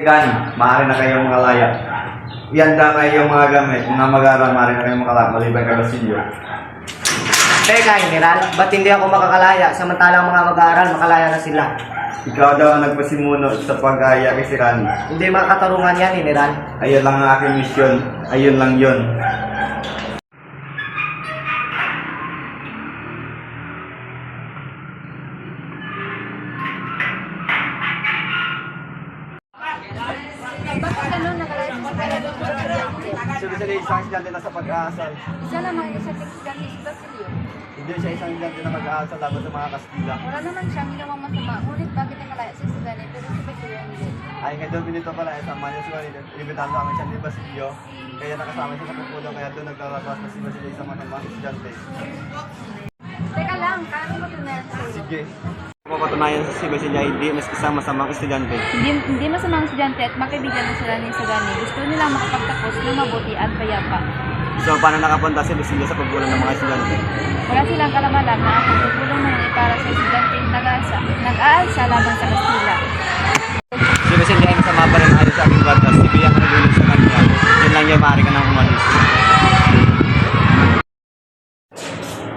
Gani, maaari na kayong makalaya. Ihanda kayo yung mga gamit, mga mag-aaral, maaari na kayong makalaya, maliban kay Basilio. Teka, General, ba't hindi ako makakalaya? Samantalang mga mag-aaral, makalaya na sila. Ikaw daw ang nagpasimuno sa pag-aya kay si Rani. Hindi makatarungan yan, General. Ayun lang ang aking misyon. Ayun lang yun. Bakit ano nakalaya mo kaya doon sa Sabi isang estudyante na sa pag-aasal. Isa naman yung sa estudyante sa Basilio. Hindi siya isang estudyante na mag-aasal laban sa mga Kastila. Wala naman siyang ginawang masama. Ngunit bakit nakalaya sa estudyante pero sa Basilio hindi? Ay, nga doon pinito pala, sama niya si Juan, inimbitahan sa amin siya ni Basilio. Kaya nakasama siya sa pagpulong, kaya doon naglalabas na si Basilio sa mga estudyante. Teka lang, kaya mo ito na yan sa'yo. Sige. Mapatunayan sa si Basilio, hindi mas isang masamang estudyante. Hindi masamang estudyante at makaibigan na sila ni Sagani. Gusto nilang makapagtapos ng mabuti at payapa. So, paano nakapunta si Basilio sa pagpulong ng mga estudyante? Wala silang kalamalan na ang pagpupulong na yun ay para sa estudyante nag-aalsa laban sa Kastila. Si Basilio ay masama pa rin ayon sa aking batas. Si Bia ang nagulong sa kanya. Yun lang yung maaari ka nang umalis.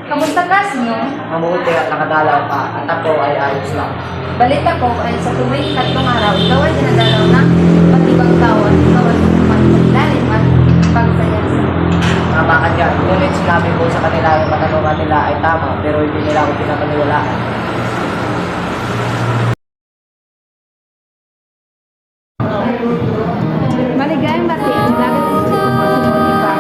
Kamusta ka, Sino? Mabuti at nakadalaw ka, at ako ay ayos lang. Balita ko ay sa tuwing 3 araw, ikaw ay dinadalaw na pag-ibang tao at ikaw ay pagpaglalim at pagsayasa. Tama ka dyan, ngunit sinabi ko sa kanila yung katanungan nila ay tama, pero hindi nila ako pinapaniwalaan. Maligayang batiin, lagi ko sa pagpapagod ka.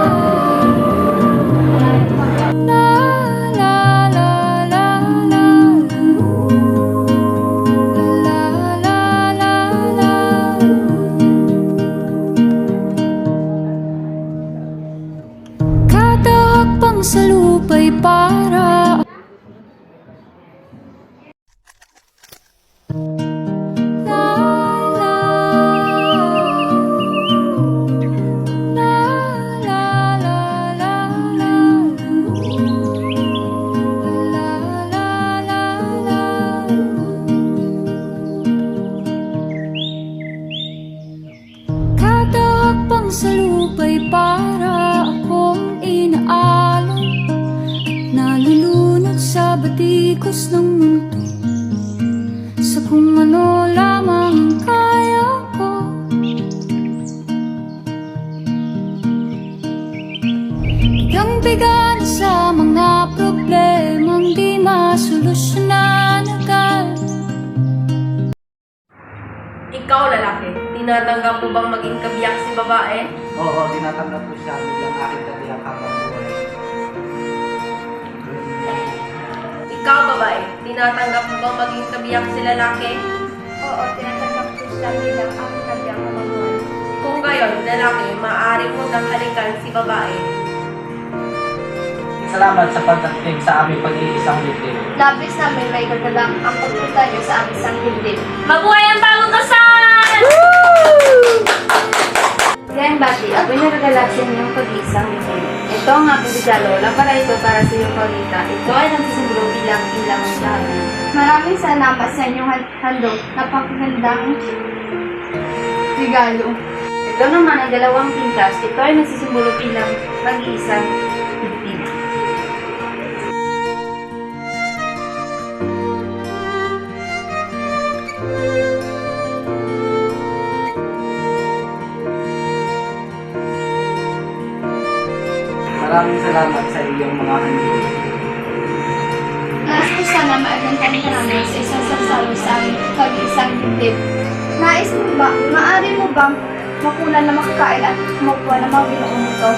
Kada hakbang sa lupa'y para kada hakbang sa lupa'y para akong inaalon at nalulunod sa batikos ng mundo sa kung ano lamang kaya ko. Bigang-biga na sa mga problemang di masolusyonan agad. Ikaw, lalaki, tinatanggap mo bang maging kabiyak si babae? Oo, tinatanggap ko siya bilang aking kabilang habang buhay. Ikaw, babae, tinatanggap mo bang maging kabiyak si lalaki? Oo, tinatanggap ko siya bilang ang kanyang mamuhay. Kung gayon, lalaki, maaari mo nang halikan si babae. Salamat sa pagdating sa aming pag-iisang litin. Labis namin may kagalang ang pagpunta niyo sa aming sanggilid. Mabuhay ang bagong kasal! Gayang bati, ako'y nagagala sa inyong pag-iisang litin. Ito ang aking regalo, para ito para sa iyong pagkita. Ito ay nagsisimbolo bilang ilang ang tahanan. Maraming salamat sa inyong handog. Napakagandang regalo. Ito naman ang 2 pintas. Ito ay nagsisimbolo bilang mag-iisang litin. Maraming salamat sa iyong mga handog. Nais ko sana maagantang namin sa isang sasawi sa aming pag-iisang dibdib. Nais mo ba, maaari mo bang makunan na makakain at kumakuha ng mga binuong ito?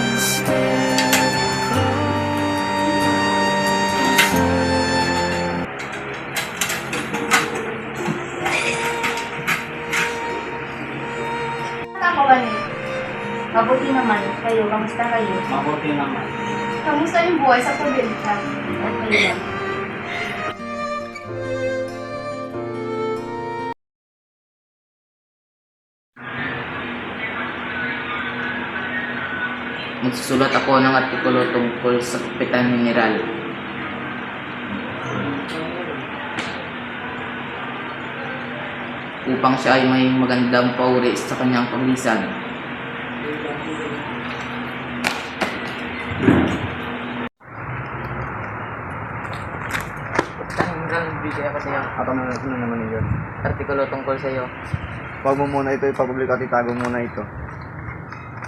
Nakakawanin. Mabuti naman kayo, kamusta kayo? Mabuti naman. Kamusta yung buhay sa probinsya? Okay lang. Magsusulat ako ng artikulo tungkol sa Kapitan General. upang siya ay may magandang pauri sa kanyang paglisan. Hanggang bigay ako sa iyo. Ako na naman yun. Artikulo tungkol sa iyo. Huwag mo muna ito ipapubliko at itago muna ito.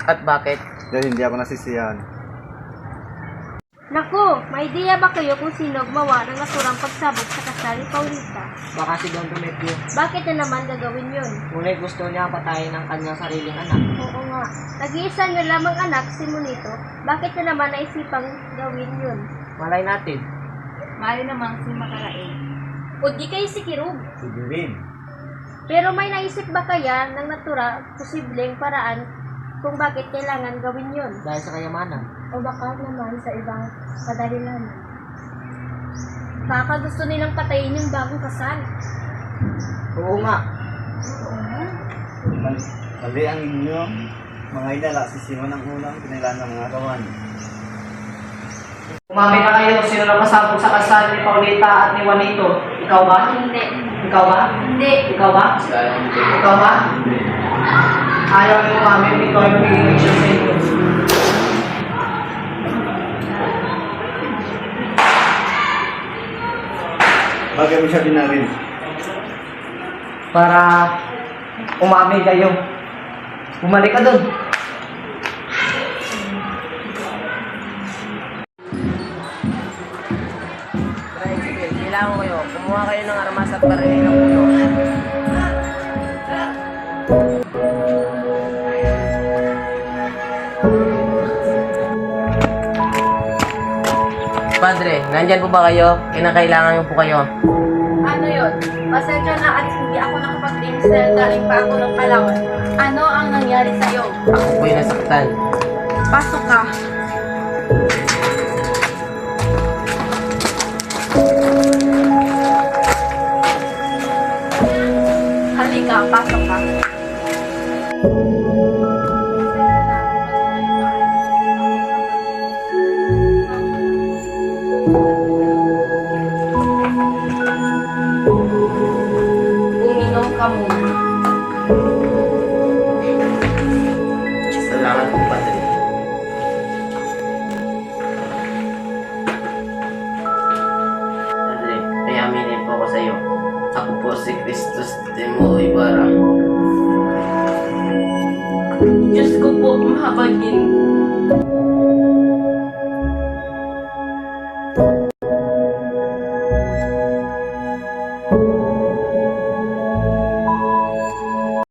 At bakit? Dahil hindi ako nasisiyahan. Naku, may ideya ba kayo kung sino gumawa ng naturang pagsabog sa kasal ni Paulita? Baka si Don Demetrio. Bakit na naman gagawin yun? Ngunit gusto niya patayin ang kanyang sariling anak. Oo nga. Nag-iisa niyo lamang anak, si Monito. Bakit na naman naisipang gawin yun? Malay natin. Mali namang si Makaraig. O di kayo si Kirub. Sige rin. Pero may naisip ba kaya ng natura, posibleng paraan kung bakit kailangan gawin yun? Dahil sa kayamanan. O baka naman sa ibang kadalilan. Baka gusto nilang patayin yung bagong kasal. Oo nga. Mali ang inyo. Mga idala, si Simon ang unang pinilaan ng mga kawan. Umamin na kayo kung sino na pasabog sa kasal ni Paulita at ni Juanito. Ikaw ba? Hindi. Ikaw ba? Hindi. Ikaw ba? Ikaw ba? Ayaw mo umamin, ikaw ay magiging leksyon sa inyo. Bagay mo siya dinalin. Para umamin kayo. Bumalik ka dun. Sige, kailangan ko kayo. Kumuha kayo ng armas at baril ng puno. Padre, nandyan po ba kayo? Kinakailangan po kayo. Ano yun? Pasensya na at hindi ako nakapag-linis dahil galing pa ako ng Palawan. Ano ang nangyari sa'yo? Ako po'y nasaktan. Pasok ka. Halika, pasok ka. Uminom ka muna. Salamat po, Padre. Padre, may aminin po ako sa iyo. Ako po si Christos Timo Ibarra. Diyos ko po, mahabagin.